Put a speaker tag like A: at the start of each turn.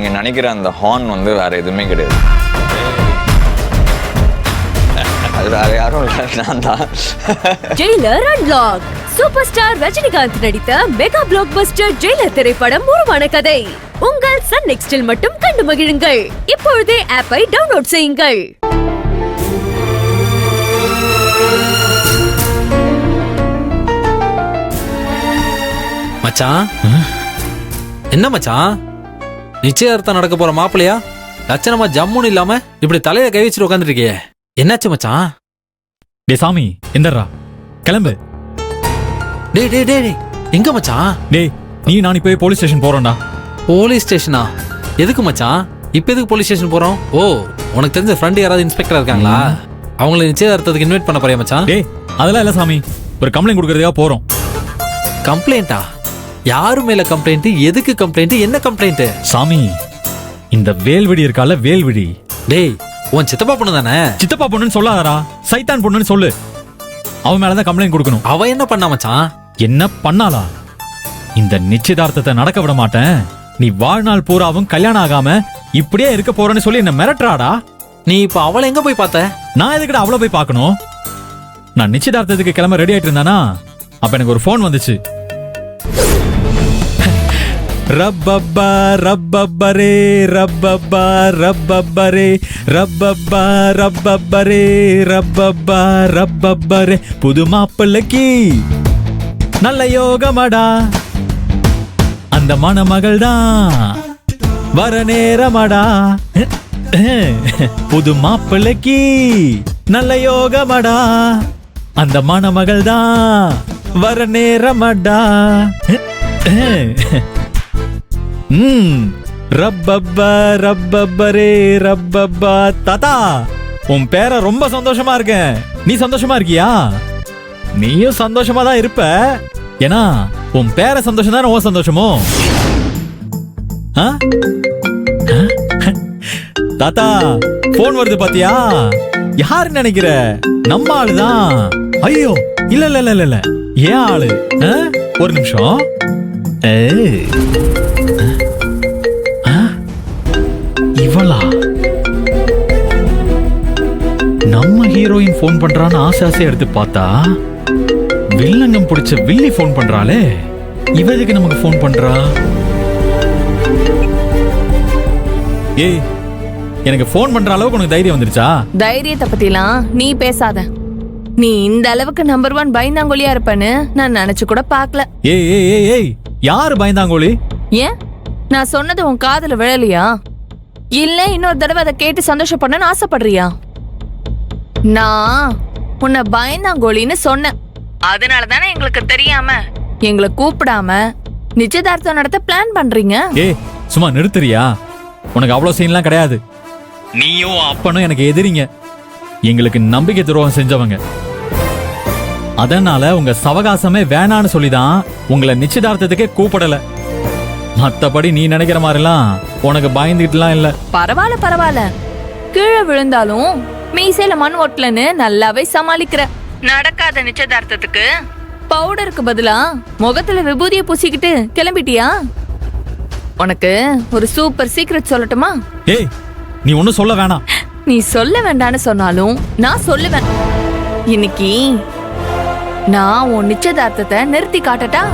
A: நீங்க நினைக்கிற அந்த ஹார்ன் வந்து வேற எதுவுமே கிடையாது. அது வேற யாரும் இல்லை, நான் தான்.
B: Jailer unlock. Super star Rajinikanth நடித்த மெகா பிளாக் பஸ்டர் ஜெயிலர் திரைப்படம் உருவான கதை. உங்கள் சன் நெக்ஸ்டில் மட்டும் கண்டு மகிழுங்கள். இப்பொழுதே ஆப்பை டவுன்லோட் செய்யுங்கள்.
C: மச்சான், என்ன மச்சான், நிச்சயார்த்தம் நடக்க போற மாப்பிளையா? லட்சணமா ஜம்முன்னு இல்லாம இப்படி தலையில கை வச்சுட்டு உட்காந்துட்டு இருக்கியே, என்னாச்சு மச்சான்?
D: டே சாமி, எந்தர்றா கிளம்பு.
C: டேய் டேய் டேய், எங்க மச்சான்?
D: டேய், நீ நான் போய் போலீஸ் ஸ்டேஷன் போறோம்டா.
C: போலீஸ் ஸ்டேஷனா? எதுக்கு மச்சான்? இப்ப எதுக்கு போலீஸ் ஸ்டேஷன் போறோம்? ஓ, உனக்கு தெரிஞ்ச ஃப்ரெண்ட் யாராவது இன்ஸ்பெக்டர் இருக்காங்களா? அவங்களை நிச்சயார்த்தத்துக்கு இன்வைட் பண்ண போறியா மச்சான்?
D: டேய், அதெல்லாம் இல்ல சாமி, ஒரு கம்ப்ளைண்ட் கொடுக்கறதுக்காக போறோம்.
C: கம்ப்ளைண்டா? யாரு மேல கம்ப்ளைண்ட்? எதுக்கு கம்ப்ளைண்ட்? என்ன கம்ப்ளைண்ட்?
D: சாமி, இந்த வேல்விடி இருக்கால, வேல்விடி.
C: டேய், உன் சித்தப்பா பொண்ணு தானே?
D: சித்தப்பா பொண்ணுன்னு சொல்லாதடா, சைத்தான் பொண்ணுன்னு சொல்லு. அவன் மேலதான் கம்ப்ளைண்ட் கொடுக்கணும்.
C: அவ என்ன பண்ணா மச்சான்?
D: என்ன பண்ணாளா? இந்த நிச்சயதார்த்தத்தை நடக்க விட மாட்டேன், நீ வாழ்நாள் பூராவும் கல்யாணம் ஆகாம இப்படியே இருக்க போறேன்னு சொல்லி என்ன மிரட்டுறாடா.
C: நீ இப்ப அவளை எங்க போய் பார்த்த?
D: நான் எதுக்கிட்ட அவளை போய் பார்க்கணும்? நான் நிச்சயதார்த்தத்துக்கு கிளம்ப ரெடி ஆயிட்டு இருந்தானா, அப்ப எனக்கு ஒரு போன் வந்துச்சு. ரப்பப்பா ரப்பப்பரே ரப்பப்பா ரப்பப்பரே ரப்பப்பா ரப்பப்பரே ரப்பப்பா ரப்பப்பரே, புது மாப்பிள்ளைக்கு நல்ல யோகமடா, அந்த மணமகள் தான் வர நேரமடா. புது மாப்பிள்ளைக்கு நல்ல யோகமடா, அந்த மணமகள் தான் வர நேரமடா. ரப்பப்பா ரப்பப்பரே ரப்பப்பா. தாத்தா, உன் பேர ரொம்ப சந்தோஷமா இருக்கேன். நீ சந்தோஷமா இருக்கியா? நீயும் சந்தோஷமா தான் இருப்ப, ஏன்னா உன் பேர சந்தோஷம் தானே உன் சந்தோஷமோ? தாத்தா, போன் வருது பாத்தியா? யாரு நினைக்கிற? நம்ம ஆளுதான். ஐயோ, இல்ல இல்ல இல்ல இல்ல, ஏன் ஆளு? ஒரு நிமிஷம். இவளா? நம்ம ஹீரோயின் போன் பண்றான்னு ஆசை ஆசையா எடுத்து பார்த்தா, வில்லங்கம் பிடிச்ச வில்லி போன் பண்றாளே, இவ எதுக்கு நமக்கு போன் பண்றா? ஏய், எனக்கு போன் பண்ற அளவுக்கு உனக்கு தைரியம் வந்துருச்சா?
E: தைரியத்தை பத்திலாம் நீ பேசாத. நீ இந்த அளவுக்கு நம்பர் 1 பயந்தாங்கோலியா இருப்பேன்னு நான் நினைச்சு கூட பாக்கல.
D: ஏய் ஏய் ஏய் ஏய், யாரு பயந்தாங்கோலி?
E: ஏன், நான் சொன்னது உன் காதுல விழலையா? இல்ல இன்னொரு தடவை அதை கேட்டு சந்தோஷப்படணும்னு ஆசைப்படுறியா? நான் உன்னை பயந்தாங்கோலின்னு சொன்னேன். அதனாலதானே எங்களுக்கு தெரியாம எங்களை கூப்பிடாம நிச்சயதார்த்தம் நடத்த பிளான் பண்றீங்க.
D: ஏய், சும்மா நிறுத்துறியா? உனக்கு அவ்வளவு சீன்லாம் கிடையாது. நீயும் அப்பனும் எனக்கு எதிரிங்க, எங்களுக்கு நம்பிக்கை துரோகம் செஞ்சவங்க. அதனால உங்க சவகாசமே வேணான்னு சொல்லிதான் உங்களை நிச்சயதார்த்தத்துக்கே கூப்பிடல. மத்தபடி நீ நினைக்கிற மாதிரிலாம் உனக்கு பயந்துட்டுலாம் இல்ல.
E: பரவாயில்ல பரவாயில்ல, கீழே விழுந்தாலும் மீசையில மண் ஒட்டலன்னு நல்லாவே சமாளிக்கிற. நடக்காத நிச்சயதார்த்தத்துக்கு பவுடருக்கு பதிலா முகத்துல விபூதியை பூசிக்கிட்டு கிளம்பிட்டியா? உனக்கு ஒரு சூப்பர் சீக்ரெட் சொல்லட்டுமா?
D: ஏய், நீ ஒன்னும் சொல்ல வேணாம்.
E: நீ சொல்ல வேண்டான்னு சொன்னாலும் நான் சொல்லுவேன். இன்னைக்கு நான் உன் நிச்சயதார்த்தத்தை நிறுத்தி காட்டட்டா?